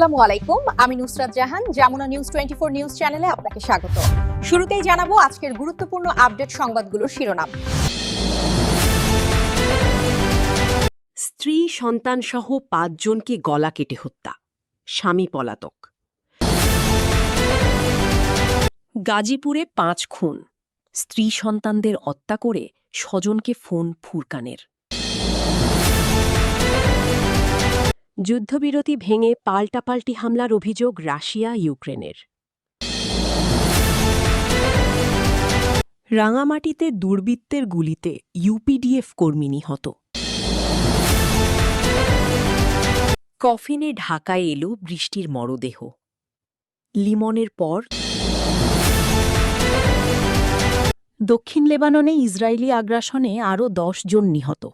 আসসালামু আলাইকুম, আমি নুসরাত জাহান। যমুনা নিউজ 24 নিউজ চ্যানেলে আপনাকে স্বাগত। শুরুতেই জানাবো আজকের গুরুত্বপূর্ণ আপডেট সংবাদগুলোর শিরোনাম। স্ত্রী সন্তান সহ ৫ জনকে গলা কেটে হত্যা, স্বামী পলাতক। গাজীপুরে ৫ খুন, স্ত্রী সন্তানদের হত্যা করে স্বজনকে ফোন ফুরকানের। যুদ্ধবিরতি ভেঙে পাল্টাপাল্টি হামলার অভিযোগ রাশিয়া ইউক্রেনের। রাঙামাটিতে দুর্বৃত্তের গুলিতে ইউপিডিএফ কর্মী নিহত। কফিনে ঢাকায় এলো বৃষ্টির মরদেহ, লিমনের পর। দক্ষিণ লেবাননে ইসরায়েলি আগ্রাসনে আরও ১০ জন নিহত।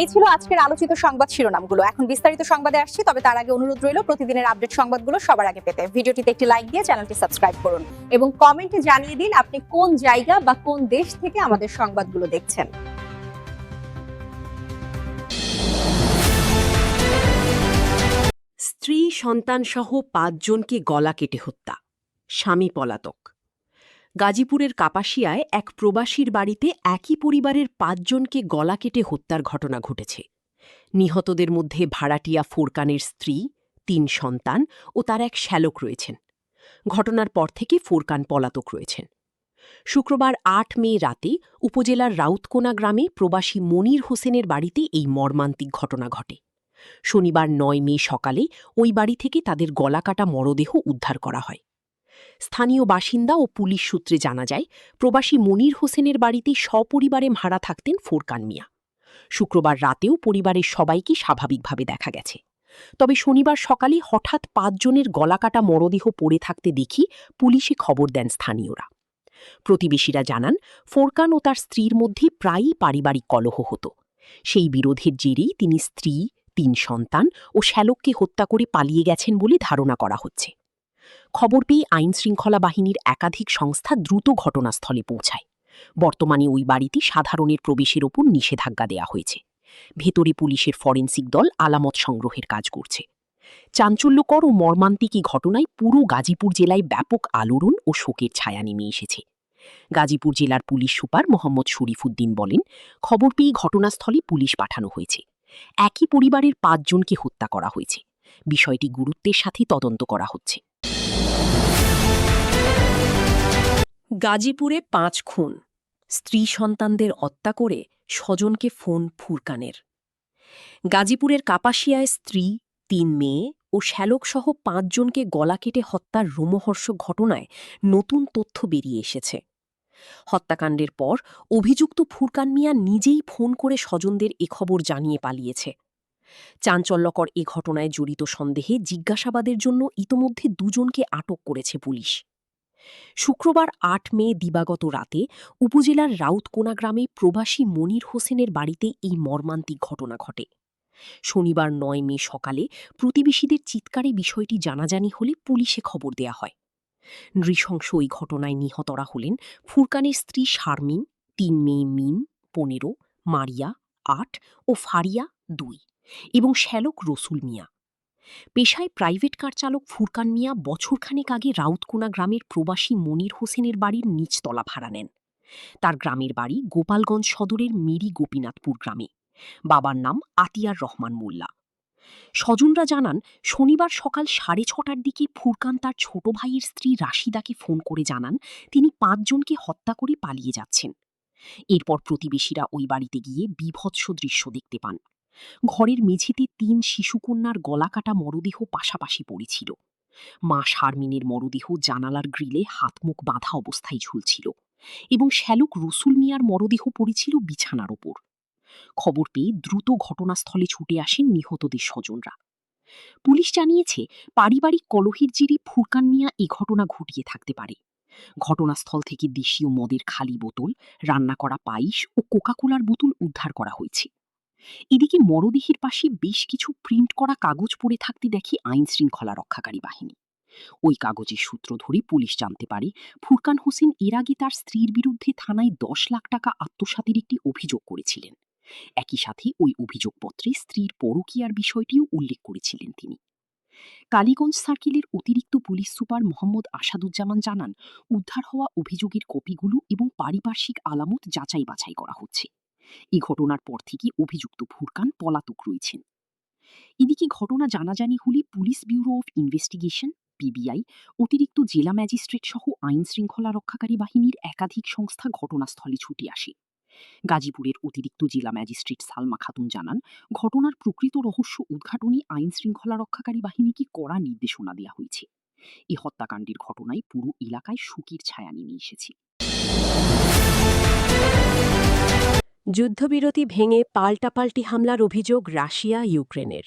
এই ছিল আজকের আলোচিত সংবাদ শিরোনামগুলো। এখন বিস্তারিত সংবাদে আসছি, তবে তার আগে অনুরোধ রইল প্রতিদিনের আপডেট সংবাদগুলো সবার আগে পেতে ভিডিওটিতে একটি লাইক দিয়ে চ্যানেলটি সাবস্ক্রাইব করুন এবং কমেন্টে জানিয়ে দিন আপনি কোন জায়গা বা কোন দেশ থেকে আমাদের সংবাদগুলো দেখছেন। স্ত্রী সন্তান সহ ৫ জনকে গলা কেটে হত্যা, স্বামী পলাতক। গাজীপুরের কাপাসিয়ায় এক প্রবাসীর বাড়িতে একই পরিবারের ৫ জনকে গলা কেটে হত্যার ঘটনা ঘটেছে। নিহতদের মধ্যে ভাড়াটিয়া ফোরকানের স্ত্রী, ৩ সন্তান ও তার এক শ্যালক রয়েছেন। ঘটনার পর থেকে ফোরকান পলাতক রয়েছেন। শুক্রবার ৮ মে রাতে উপজেলার রাউতকোনা গ্রামে প্রবাসী মনির হোসেনের বাড়িতে এই মর্মান্তিক ঘটনা ঘটে। শনিবার ৯ মে সকালে ওই বাড়ি থেকে তাদের গলাকাটা মরদেহ উদ্ধার করা হয়। স্থানীয় বাসিন্দা ও পুলিশ সূত্রে জানা যায়, প্রবাসী মনির হোসেনের বাড়িতে সপরিবারে ভাড়া থাকতেন ফোরকান মিয়া। শুক্রবার রাতেও পরিবারের সবাইকে স্বাভাবিকভাবে দেখা গেছে। তবে শনিবার সকালে হঠাৎ ৫ জনের গলাকাটা মরদেহ পড়ে থাকতে দেখি পুলিশে খবর দেন স্থানীয়রা। প্রতিবেশীরা জানান, ফোরকান ও তার স্ত্রীর মধ্যে প্রায়ই পারিবারিক কলহ হতো। সেই বিরোধের জেরেই তিনি স্ত্রী, ৩ সন্তান ও শ্যালককে হত্যা করে পালিয়ে গেছেন বলে ধারণা করা হচ্ছে। খবর পেয়ে আইনশৃঙ্খলা বাহিনীর একাধিক সংস্থা দ্রুত ঘটনাস্থলে পৌঁছায়। বর্তমানে ওই বাড়িতে সাধারণের প্রবেশের ওপর নিষেধাজ্ঞা দেয়া হয়েছে। ভেতরে পুলিশের ফরেনসিক দল আলামত সংগ্রহের কাজ করছে। চাঞ্চল্যকর ও মর্মান্তিক এই ঘটনায় পুরো গাজীপুর জেলায় ব্যাপক আলোড়ন ও শোকের ছায়া নেমে এসেছে। গাজীপুর জেলার পুলিশ সুপার মোহাম্মদ শরীফুদ্দিন বলেন, খবর পেয়ে ঘটনাস্থলে পুলিশ পাঠানো হয়েছে। একই পরিবারের ৫ জনকে হত্যা করা হয়েছে। বিষয়টি গুরুত্বের সাথে তদন্ত করা হচ্ছে। গাজীপুরে ৫ খুন, স্ত্রী সন্তানদের হত্যা করে স্বজনকে ফোন ফুরকানের। গাজীপুরের কাপাসিয়ায় স্ত্রী, ৩ মেয়ে ও শ্যালকসহ ৫ জনকে গলা কেটে হত্যার রোমহর্ষক ঘটনায় নতুন তথ্য বেরিয়ে এসেছে। হত্যাকাণ্ডের পর অভিযুক্ত ফুরকান মিয়া নিজেই ফোন করে স্বজনদের এ খবর জানিয়ে পালিয়েছে। চাঞ্চল্যকর এ ঘটনায় জড়িত সন্দেহে জিজ্ঞাসাবাদের জন্য ইতোমধ্যে ২ জনকে আটক করেছে পুলিশ। শুক্রবার ৮ মে দিবাগত রাতে উপজেলার রাউতকোনা গ্রামে প্রবাসী মনির হোসেনের বাড়িতে এই মর্মান্তিক ঘটনা ঘটে। শনিবার ৯ মে সকালে প্রতিবেশীদের চিৎকারে বিষয়টি জানাজানি হলে পুলিশে খবর দেয়া হয়। নৃশংস ওই ঘটনায় নিহতরা হলেন ফুরকানের স্ত্রী শারমিন, ৩ মেয়ে মিম ১৫, মারিয়া ৮ ও ফারিয়া ২ এবং শ্যালক রসুল মিয়া। পেশায় প্রাইভেট কার চালক ফুরকান মিয়া বছরখানেক আগে রাউতকোনা গ্রামের প্রবাসী মনির হোসেনের বাড়ির নিচতলা ভাড়া নেন। তার গ্রামের বাড়ি গোপালগঞ্জ সদরের মেরি গোপীনাথপুর গ্রামে। বাবার নাম আতিয়ার রহমান মোল্লা। স্বজনরা জানান, শনিবার সকাল ৬:৩০টার দিকে ফুরকান তার ছোট ভাইয়ের স্ত্রী রাশিদাকে ফোন করে জানান তিনি ৫ জনকে হত্যা করে পালিয়ে যাচ্ছেন। এরপর প্রতিবেশীরা ওই বাড়িতে গিয়ে বীভৎস দৃশ্য দেখতে পান। ঘরের মেঝেতে ৩ শিশুকন্যার গলাকাটা মরদেহ পাশাপাশি পড়েছিল। মা শারমিনের মরদেহ জানালার গ্রিলে হাতমুখ বাঁধা অবস্থায় ঝুলছিল এবং শ্যালক রসুল মিয়ার মরদেহ পড়েছিল বিছানার ওপর। খবর পেয়ে দ্রুত ঘটনাস্থলে ছুটে আসেন নিহতদের স্বজনরা। পুলিশ জানিয়েছে, পারিবারিক কলহের জেরে ফুরকান মিয়া এ ঘটনা ঘটিয়ে থাকতে পারে। ঘটনাস্থল থেকে দেশীয় মদের খালি বোতল, রান্না করা পায়েস ও কোকাকোলার বোতল উদ্ধার করা হয়েছে। এদিকে মরদেহের পাশে বেশ কিছু প্রিন্ট করা কাগজ পড়ে থাকতে দেখে আইন শৃঙ্খলা রক্ষাকারী বাহিনী। ওই কাগজের সূত্র ধরে পুলিশ জানতে পারে, ফুরকান হোসেন এর আগে তার স্ত্রীর বিরুদ্ধে থানায় ১০ লাখ টাকা আত্মসাতের একটি অভিযোগ করেছিলেন। একই সাথে ওই অভিযোগপত্রে স্ত্রীর পরকীয়ার বিষয়টিও উল্লেখ করেছিলেন তিনি। কালীগঞ্জ সার্কেলের অতিরিক্ত পুলিশ সুপার মোহাম্মদ আসাদুজ্জামান জানান, উদ্ধার হওয়া অভিযোগের কপিগুলো এবং পারিপার্শ্বিক আলামত যাচাই বাছাই করা হচ্ছে। এই ঘটনার পর থেকে অভিযুক্ত ফুরকান পলাতক রয়েছেন। এদিকে ঘটনা জানাজানি হলে police bureau of investigation PBI, অতিরিক্ত জেলা ম্যাজিস্ট্রেট সহ আইন শৃঙ্খলা রক্ষাকারী বাহিনীর একাধিক সংস্থা ঘটনাস্থলে ছুটে আসে। গাজীপুরের অতিরিক্ত জেলা ম্যাজিস্ট্রেট সালমা খাতুন জানান, ঘটনার প্রকৃত রহস্য উদ্ঘাটনে আইন শৃঙ্খলা রক্ষাকারী বাহিনীকে কড়া নির্দেশনা দেওয়া হয়েছে। এই হত্যাকাণ্ডের ঘটনায় পুরো এলাকায় শোকের ছায়া নেমে এসেছে। যুদ্ধবিরতি ভেঙে পাল্টাপাল্টি হামলার অভিযোগ রাশিয়া ইউক্রেনের।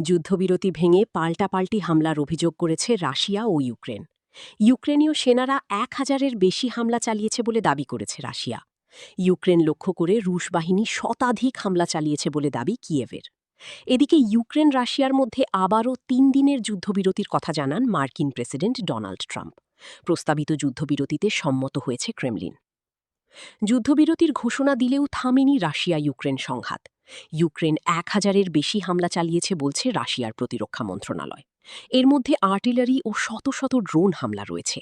যুদ্ধবিরতি ভেঙে পাল্টাপাল্টি হামলার অভিযোগ করেছে রাশিয়া ও ইউক্রেন। ইউক্রেনীয় সেনারা 1000-এর বেশি হামলা চালিয়েছে বলে দাবি করেছে রাশিয়া। ইউক্রেন লক্ষ্য করে রুশ বাহিনী শতাধিক হামলা চালিয়েছে বলে দাবি কিয়েভের। এদিকে ইউক্রেন রাশিয়ার মধ্যে আবারও 3 দিনের যুদ্ধবিরতির কথা জানান মার্কিন প্রেসিডেন্ট ডোনাল্ড ট্রাম্প। প্রস্তাবিত যুদ্ধবিরতিতে সম্মত হয়েছে ক্রেমলিন। যুদ্ধবিরতির ঘোষণা দিলেও থামেনি রাশিয়া ইউক্রেন সংঘাত। ইউক্রেন 1000-এর বেশি হামলা চালিয়েছে বলছে রাশিয়ার প্রতিরক্ষা মন্ত্রণালয়। এর মধ্যে আর্টিলারি ও শত শত ড্রোন হামলা রয়েছে।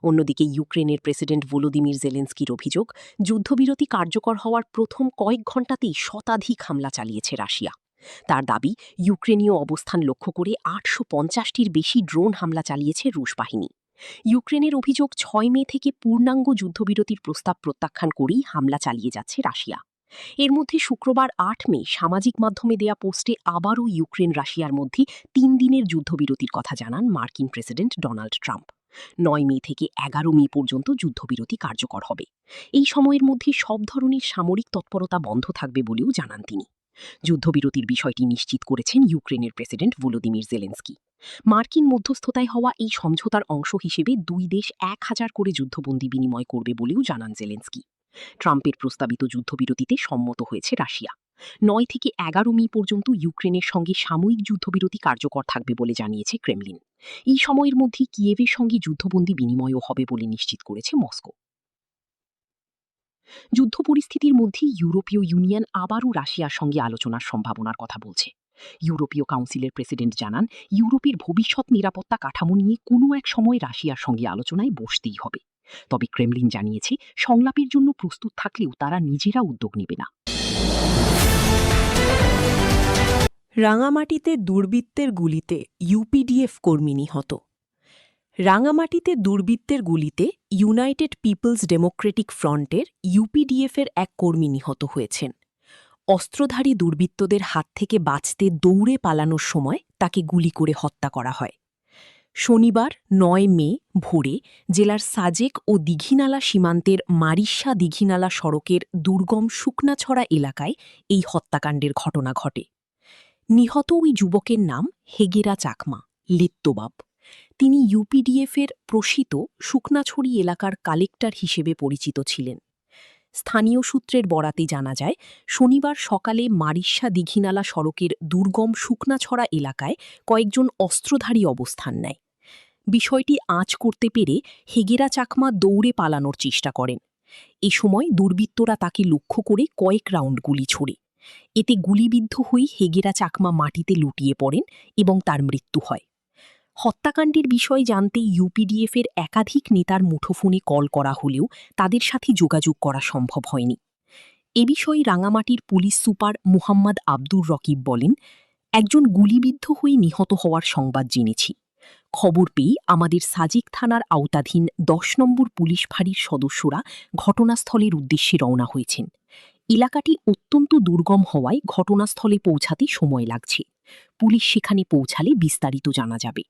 অন্যদিকে ইউক্রেনের প্রেসিডেন্ট ভলোদিমির জেলেন্সকির অভিযোগ, যুদ্ধবিরতি কার্যকর হওয়ার প্রথম কয়েক ঘণ্টাতেই শতাধিক হামলা চালিয়েছে রাশিয়া। তার দাবি, ইউক্রেনীয় অবস্থান লক্ষ্য করে 850-টির বেশি ড্রোন হামলা চালিয়েছে রুশ বাহিনী। ইউক্রেনের অভিযোগ, 6 মে থেকে পূর্ণাঙ্গ যুদ্ধবিরতির প্রস্তাব প্রত্যাখ্যান করেই হামলা চালিয়ে যাচ্ছে রাশিয়া। এর মধ্যে শুক্রবার 8 মে সামাজিক মাধ্যমে দেয়া পোস্টে আবারও ইউক্রেন রাশিয়ার মধ্যে 3 দিনের যুদ্ধবিরতির কথা জানান মার্কিন প্রেসিডেন্ট ডোনাল্ড ট্রাম্প। 9 মে থেকে 11 মে পর্যন্ত যুদ্ধবিরতি কার্যকর হবে। এই সময়ের মধ্যে সব ধরনের সামরিক তৎপরতা বন্ধ থাকবে বলেও জানান তিনি। যুদ্ধবিরতির বিষয়টি নিশ্চিত করেছেন ইউক্রেনের প্রেসিডেন্ট ভলোদিমির জেলেন্সকি। মার্কিন মধ্যস্থতায় হওয়া এই সমঝোতার অংশ হিসেবে 2 দেশ 1000 করে যুদ্ধবন্দী বিনিময় করবে বলেও জানান জেলেন্সকি। ট্রাম্পের প্রস্তাবিত যুদ্ধবিরতিতে সম্মত হয়েছে রাশিয়া। 9 থেকে 11 মে পর্যন্ত ইউক্রেনের সঙ্গে সাময়িক যুদ্ধবিরতি কার্যকর থাকবে বলে জানিয়েছে ক্রেমলিন। এই সময়ের মধ্যে কিয়েভের সঙ্গে যুদ্ধবন্দী বিনিময়ও হবে বলে নিশ্চিত করেছে মস্কো। যুদ্ধ পরিস্থিতির মধ্যে ইউরোপীয় ইউনিয়ন আবারও রাশিয়ার সঙ্গে আলোচনার সম্ভাবনার কথা বলছে। ইউরোপীয় কাউন্সিলের প্রেসিডেন্ট জানান, ইউরোপের ভবিষ্যৎ নিরাপত্তা কাঠামো নিয়ে কোনো এক সময় রাশিয়ার সঙ্গে আলোচনায় বসতেই হবে। তবে ক্রেমলিন জানিয়েছে, সংলাপের জন্য প্রস্তুত থাকলেও তারা নিজেরা উদ্যোগ নেবে না। রাঙামাটিতে দুর্বৃত্তের গুলিতে ইউপিডিএফ কর্মী নিহত। রাঙামাটিতে দুর্বৃত্তের গুলিতে ইউনাইটেড পিপলস ডেমোক্রেটিক ফ্রন্টের ইউপিডিএফের এক কর্মী নিহত হয়েছেন। অস্ত্রধারী দুর্বৃত্তদের হাত থেকে বাঁচতে দৌড়ে পালানোর সময় তাকে গুলি করে হত্যা করা হয়। শনিবার 9 মে ভোরে জেলার সাজেক ও দীঘিনালা সীমান্তের মারিস্যা দীঘিনালা সড়কের দুর্গম শুকনাছড়া এলাকায় এই হত্যাকাণ্ডের ঘটনা ঘটে। নিহত ওই যুবকের নাম হেগেরা চাকমা লেত্তবাব। তিনি ইউপিডিএফের প্রসিত শুকনাছড়ি এলাকার কালেক্টর হিসেবে পরিচিত ছিলেন। স্থানীয় সূত্রের বরাতে জানা যায়, শনিবার সকালে মারিস্যা দীঘিনালা সড়কের দুর্গম শুকনাছড়া এলাকায় কয়েকজন অস্ত্রধারী অবস্থান নেয়। বিষয়টি আঁচ করতে পেরে হেগেরা চাকমা দৌড়ে পালানোর চেষ্টা করেন। এ সময় দুর্বৃত্তরা তাকে লক্ষ্য করে কয়েক রাউন্ড গুলি ছোড়ে। এতে গুলিবিদ্ধ হয়ে হেগেরা চাকমা মাটিতে লুটিয়ে পড়েন এবং তার মৃত্যু হয়। হত্যাকাণ্ডের বিষয় জানতে ইউপিডিএফের একাধিক নেতার মুঠোফোনে কল করা হলেও তাদের সাথে যোগাযোগ করা সম্ভব হয়নি। এ বিষয়ে রাঙামাটির পুলিশ সুপার মুহাম্মদ আব্দুর রকিব বলেন, একজন গুলিবিদ্ধ হয়ে নিহত হওয়ার সংবাদ জেনেছি। খবর পেয়ে আমাদের সাজেক থানার আওতাধীন 10 নম্বর পুলিশ ফাঁড়ির সদস্যরা ঘটনাস্থলের উদ্দেশ্যে রওনা হয়েছেন। এলাকাটি অত্যন্ত দুর্গম হওয়ায় ঘটনাস্থলে পৌঁছাতে সময় লাগছে। পুলিশ সেখানে পৌঁছালে বিস্তারিত জানা যাবে।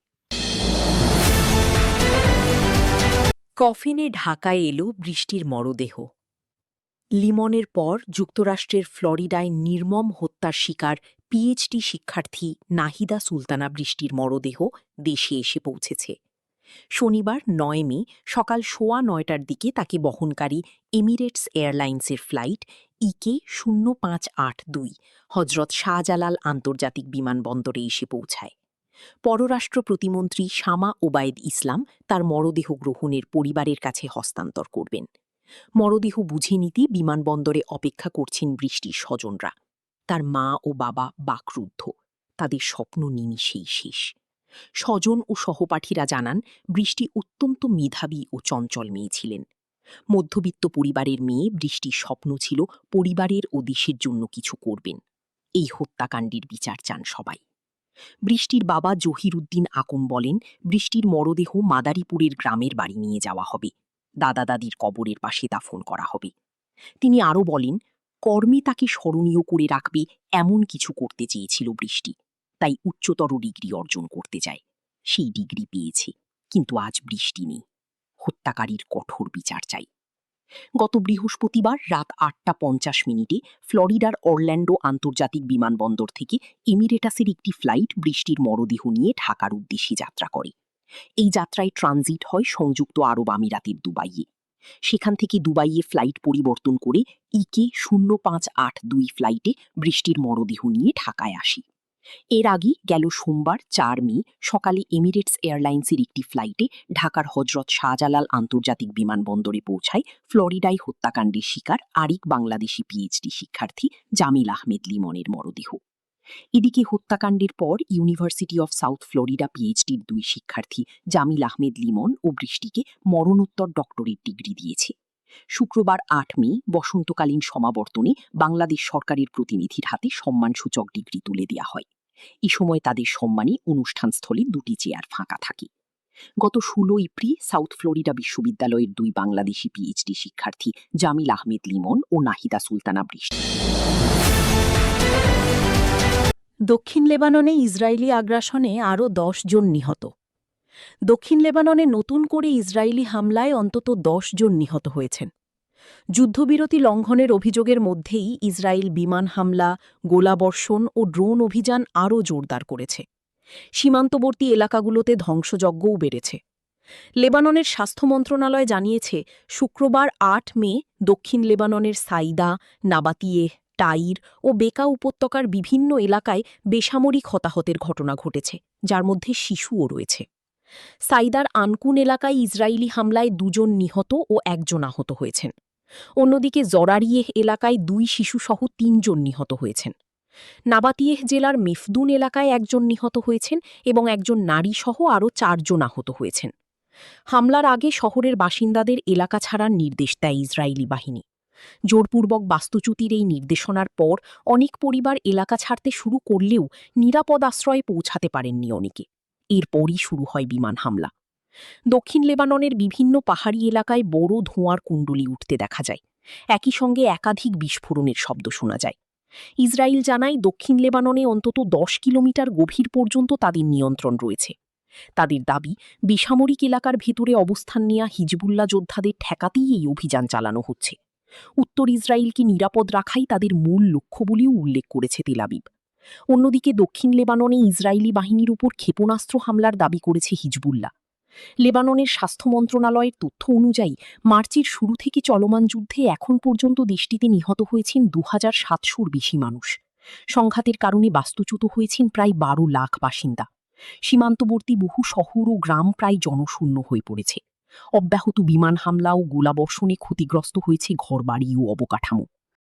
কফিনে ঢাকায় এলো বৃষ্টির মরদেহ। লিমনের পর যুক্তরাষ্ট্রের ফ্লোরিডায় নির্মম হত্যার শিকার পিএইচডি শিক্ষার্থী নাহিদা সুলতানা বৃষ্টির মরদেহ দেশে এসে পৌঁছেছে। শনিবার 9 মে সকাল 9:15টার দিকে তাকে বহনকারী এমিরেটস এয়ারলাইন্সের ফ্লাইট ইকে 0582 হজরত শাহজালাল আন্তর্জাতিক বিমানবন্দরে এসে পৌঁছায়। পররাষ্ট্র প্রতিমন্ত্রী শামা ওবায়দ ইসলাম তার মরদেহ গ্রহণের পরিবারের কাছে হস্তান্তর করবেন। মরদেহ বুঝে নিতে বিমানবন্দরে অপেক্ষা করছেন বৃষ্টির স্বজনরা। তার মা ও বাবা বাকরুদ্ধ, তাদের স্বপ্ন নিমিষেই শেষ। স্বজন ও সহপাঠীরা জানান, বৃষ্টি অত্যন্ত মেধাবী ও চঞ্চল মেয়ে ছিলেন। মধ্যবিত্ত পরিবারের মেয়ে বৃষ্টির স্বপ্ন ছিল পরিবারের ও দেশের জন্য কিছু করবেন। এই হত্যাকাণ্ডের বিচার চান সবাই। বৃষ্টির বাবা জহির উদ্দিন আকন বলেন, বৃষ্টির মরদেহ মাদারীপুরের গ্রামের বাড়ি নিয়ে যাওয়া হবে, দাদা দাদির কবরের পাশে দাফন করা হবে। তিনি আরও বলেন, কর্মে তাকে স্মরণীয় করে রাখবে এমন কিছু করতে চেয়েছিল বৃষ্টি, তাই উচ্চতর ডিগ্রি অর্জন করতে চায়। সেই ডিগ্রি পেয়েছে, কিন্তু আজ বৃষ্টি নেই। হত্যাকারীর কঠোর বিচার চাই। গত বৃহস্পতিবার রাত ৮টা ৫০ ফ্লোরিডার অরল্যান্ডো আন্তর্জাতিক বিমানবন্দর থেকে এমিরেটাসের একটি ফ্লাইট বৃষ্টির মরদেহ নিয়ে ঢাকার উদ্দেশ্যে যাত্রা করে। এই যাত্রায় ট্রানজিট হয় সংযুক্ত আরব আমিরাতের দুবাইয়ে। সেখান থেকে দুবাইয়ে ফ্লাইট পরিবর্তন করে ইকে 0582 ফ্লাইটে বৃষ্টির মরদেহ নিয়ে ঢাকায় আসে। এর আগে গেল সোমবার ৪ মে সকালে এমিরেটস এয়ারলাইন্সের একটি ফ্লাইটে ঢাকার হজরত শাহজালাল আন্তর্জাতিক বিমানবন্দরে পৌঁছায় ফ্লোরিডায় হত্যাকাণ্ডের শিকার আরেক বাংলাদেশি পিএইচডি শিক্ষার্থী জামিল আহমেদ লিমনের মরদেহ। এদিকে হত্যাকাণ্ডের পর ইউনিভার্সিটি অফ সাউথ ফ্লোরিডা পিএইচডির ২ শিক্ষার্থী জামিল আহমেদ লিমন ও বৃষ্টিকে মরণোত্তর ডক্টরেট ডিগ্রি দিয়েছে। শুক্রবার ৮ মে বসন্তকালীন সমাবর্তনে বাংলাদেশ সরকারের প্রতিনিধির হাতে সম্মানসূচক ডিগ্রি তুলে দেওয়া হয়। এ সময় তাদের সম্মানে অনুষ্ঠানস্থলে ২টি চেয়ার ফাঁকা থাকে। গত ১৬ এপ্রিল সাউথ ফ্লোরিডা বিশ্ববিদ্যালয়ের ২ বাংলাদেশি পিএইচডি শিক্ষার্থী জামিল আহমেদ লিমন ও নাহিদা সুলতানা বৃষ্টি। দক্ষিণ লেবাননে ইসরায়েলি আগ্রাসনে আরও ১০ জন নিহত। দক্ষিণ লেবাননে নতুন করে ইসরায়েলি হামলায় অন্তত ১০ জন নিহত হয়েছেন। যুদ্ধবিরতি লঙ্ঘনের অভিযোগের মধ্যেই ইসরায়েল বিমান হামলা, গোলাবর্ষণ ও ড্রোন অভিযান আরও জোরদার করেছে। সীমান্তবর্তী এলাকাগুলোতে ধ্বংসযজ্ঞও বেড়েছে। লেবাননের স্বাস্থ্য মন্ত্রণালয় জানিয়েছে, শুক্রবার ৮ মে দক্ষিণ লেবাননের সাইদা, নাবাতিয়েহ, টাইর ও বেকা উপত্যকার বিভিন্ন এলাকায় বেসামরিক হতাহতের ঘটনা ঘটেছে, যার মধ্যে শিশুও রয়েছে। সাইদার আনকুন এলাকায় ইসরায়েলি হামলায় ২ জন নিহত ও ১ জন আহত হয়েছেন। অন্যদিকে জরারিয়েহ এলাকায় ২ শিশুসহ ৩ জন নিহত হয়েছেন। নাবাতিয়েহ জেলার মেফদুন এলাকায় ১ জন নিহত হয়েছেন এবং ১ জন নারীসহ আরও ৪ জন আহত হয়েছেন। হামলার আগে শহরের বাসিন্দাদের এলাকা ছাড়ার নির্দেশ দেয় ইসরায়েলি বাহিনী। জোরপূর্বক বাস্তুচ্যুতির এই নির্দেশনার পর অনেক পরিবার এলাকা ছাড়তে শুরু করলেও নিরাপদ আশ্রয়ে পৌঁছাতে পারেননি অনেকে। এরপরই শুরু হয় বিমান হামলা। দক্ষিণ লেবাননের বিভিন্ন পাহাড়ি এলাকায় বড় ধোঁয়ার কুণ্ডলী উঠতে দেখা যায়। একই সঙ্গে একাধিক বিস্ফোরণের শব্দ শোনা যায়। ইসরায়েল জানায়, দক্ষিণ লেবাননে অন্তত ১০ কিলোমিটার গভীর পর্যন্ত তাদের নিয়ন্ত্রণ রয়েছে। তাদের দাবি, বেসামরিক এলাকার ভেতরে অবস্থান নেওয়া হিজবুল্লাহ যোদ্ধাদের ঠেকাতেই এই অভিযান চালানো হচ্ছে। উত্তর ইসরায়েলকে নিরাপদ রাখাই তাদের মূল লক্ষ্য বলেও উল্লেখ করেছে তেল আবিব। অন্যদিকে দক্ষিণ লেবাননে ইসরায়েলি বাহিনীর উপর ক্ষেপণাস্ত্র হামলার দাবি করেছে হিজবুল্লাহ। লেবাননের স্বাস্থ্য মন্ত্রণালয়ের তথ্য অনুযায়ী মার্চের শুরু থেকে চলমান যুদ্ধে এখন পর্যন্ত দেশটিতে নিহত হয়েছেন ২৭০০-র বেশি মানুষ। সংঘাতের কারণে বাস্তুচ্যুত হয়েছেন প্রায় ১২ লাখ বাসিন্দা। সীমান্তবর্তী বহু শহর ও গ্রাম প্রায় জনশূন্য হয়ে পড়েছে। অব্যাহত বিমান হামলা ও গোলাবর্ষণে ক্ষতিগ্রস্ত হয়েছে ঘরবাড়ি ও অবকাঠামো।